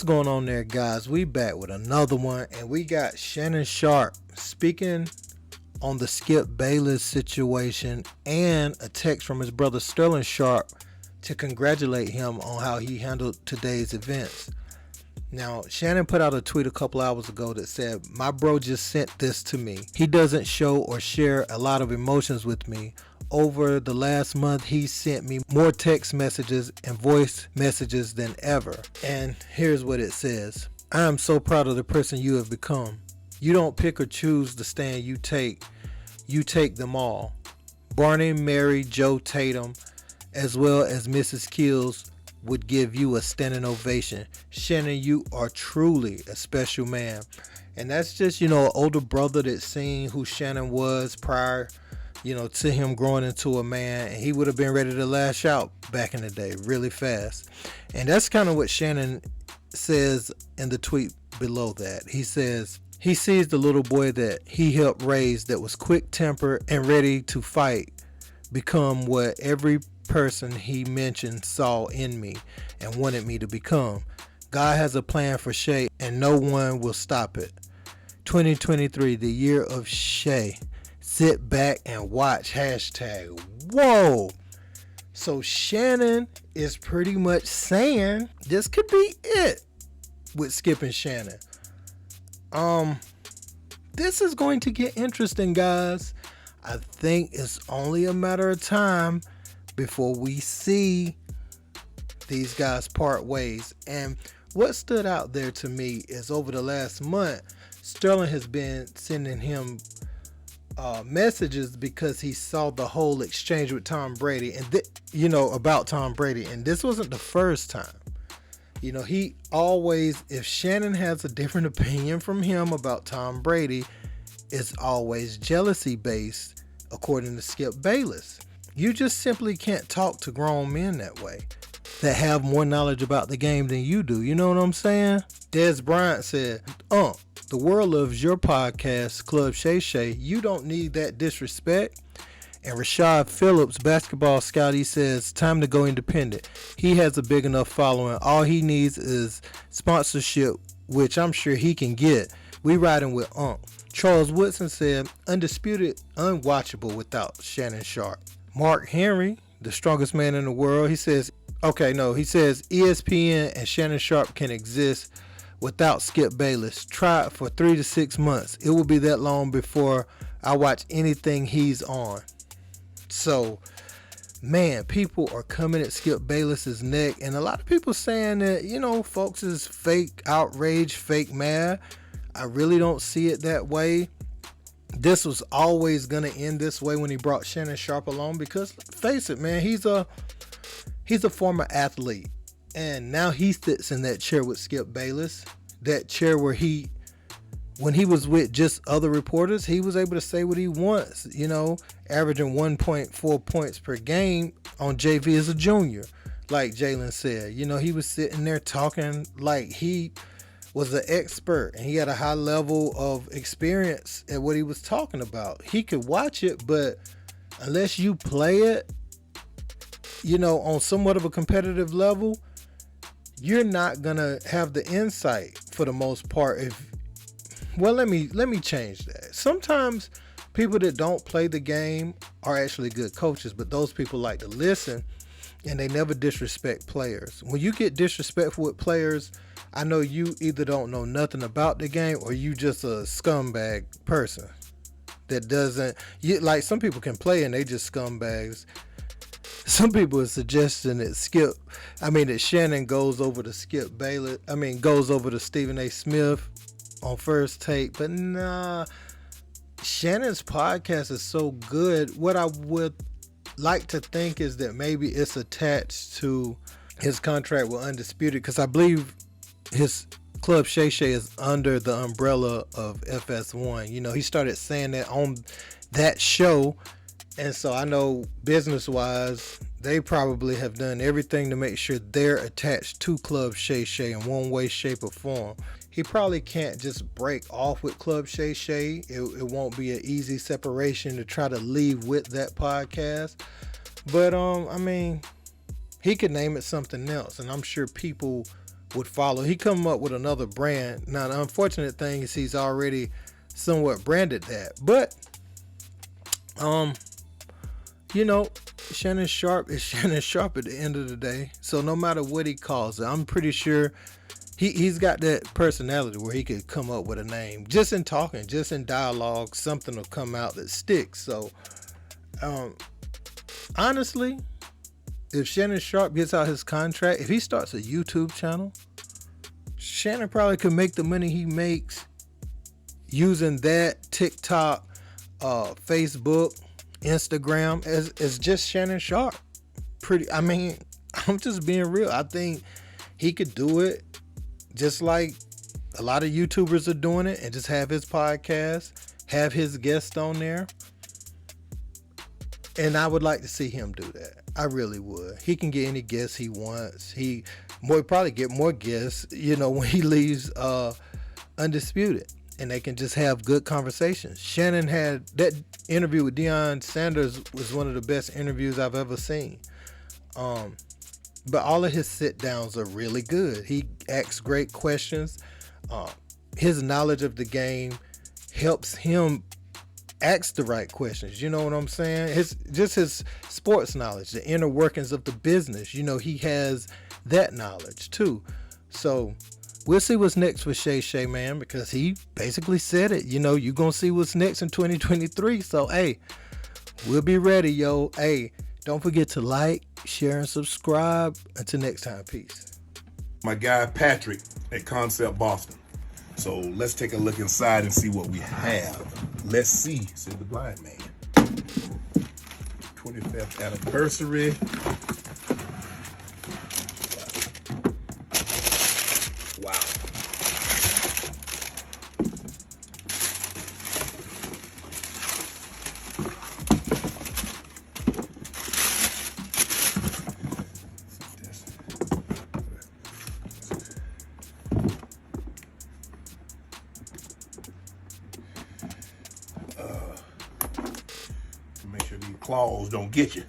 What's going on there, guys? We back with another one, and we got Shannon Sharpe speaking on the Skip Bayless situation and a text from his brother Sterling Sharpe to congratulate him on how he handled today's events. Now, Shannon put out a tweet a couple hours ago that said, "My bro just sent this to me. He doesn't show or share a lot of emotions with me. Over the last month, he sent me more text messages and voice messages than ever." And here's what it says. "I am so proud of the person you have become. You don't pick or choose the stand you take. You take them all. Barney, Mary, Joe Tatum, as well as Mrs. Kills would give you a standing ovation. Shannon, you are truly a special man." And that's just, an older brother that's seen who Shannon was prior, to him growing into a man, and he would have been ready to lash out back in the day really fast. And that's kind of what Shannon says in the tweet below that. He says he sees the little boy that he helped raise that was quick-tempered and ready to fight become what every person he mentioned saw in me and wanted me to become. God has a plan for Shay, and no one will stop it. 2023, the year of Shay. Sit back and watch. Hashtag. Whoa. So Shannon is pretty much saying this could be it with Skip and Shannon. This is going to get interesting, guys. I think it's only a matter of time before we see these guys part ways. And what stood out there to me is over the last month, Sterling has been sending him messages because he saw the whole exchange with Tom Brady and about Tom Brady. And this wasn't the first time. He always, if Shannon has a different opinion from him about Tom Brady, it's always jealousy based, according to Skip Bayless. You just simply can't talk to grown men that way, that have more knowledge about the game than you do. You know what I'm saying? Des Bryant said, the world loves your podcast, Club Shay Shay. You don't need that disrespect." And Rashad Phillips, basketball scout, he says, "Time to go independent. He has a big enough following. All he needs is sponsorship, which I'm sure he can get. We riding with Charles Woodson said, "Undisputed, unwatchable without Shannon Sharpe." Mark Henry, the strongest man in the world, he says ESPN and Shannon Sharpe can exist without Skip Bayless. Try it for 3 to 6 months. It will be that long before I watch anything he's on. So, man, people are coming at Skip Bayless's neck, and a lot of people saying that, folks is fake outrage, fake mad. I really don't see it that way. This was always going to end this way when he brought Shannon Sharpe along, because face it, man, he's a former athlete, and now he sits in that chair with Skip Bayless, that chair where when he was with just other reporters, he was able to say what he wants, averaging 1.4 points per game on JV as a junior, like Jalen said. He was sitting there talking like he was an expert, and he had a high level of experience at what he was talking about. He could watch it, but unless you play it, on somewhat of a competitive level, you're not gonna have the insight for the most part. Let me change that. Sometimes people that don't play the game are actually good coaches, but those people like to listen, and they never disrespect players. When you get disrespectful with players, I know you either don't know nothing about the game, or you just a scumbag person that doesn't. Like, some people can play and they just scumbags. Some people are suggesting that Shannon goes over to Skip Bayless. Goes over to Stephen A. Smith on First Take, but nah. Shannon's podcast is so good. What I would like to think is that maybe it's attached to his contract with Undisputed, because I believe his Club Shay Shay is under the umbrella of FS1. He started saying that on that show, and so I know business-wise, they probably have done everything to make sure they're attached to Club Shay Shay in one way, shape, or form. He probably can't just break off with Club Shay Shay. It won't be an easy separation to try to leave with that podcast. But, he could name it something else, and I'm sure people would follow. He come up with another brand. Now the unfortunate thing is he's already somewhat branded that. But you know, Shannon Sharpe is Shannon Sharpe at the end of the day. So no matter what he calls it, I'm pretty sure he's got that personality where he could come up with a name. Just in talking, just in dialogue, something will come out that sticks. So honestly, if Shannon Sharpe gets out his contract, if he starts a YouTube channel, Shannon probably could make the money he makes using that, TikTok, Facebook, Instagram as just Shannon Sharpe. I'm just being real. I think he could do it just like a lot of YouTubers are doing it, and just have his podcast, have his guests on there. And I would like to see him do that. I really would. He can get any guests he wants. He probably get more guests, when he leaves Undisputed. And they can just have good conversations. Shannon had that interview with Deion Sanders was one of the best interviews I've ever seen. But all of his sit downs are really good. He asks great questions. His knowledge of the game helps him ask the right questions. You know what I'm saying? His sports knowledge, the inner workings of the business. He has that knowledge too. So we'll see what's next with Shay, man, because he basically said it. You're going to see what's next in 2023. So, hey, we'll be ready, yo. Hey, don't forget to like, share, and subscribe. Until next time, peace. My guy, Patrick, at Concept Boston. So let's take a look inside and see what we have. Let's see, said the blind man. 25th anniversary. Wow. Make sure these claws don't get you.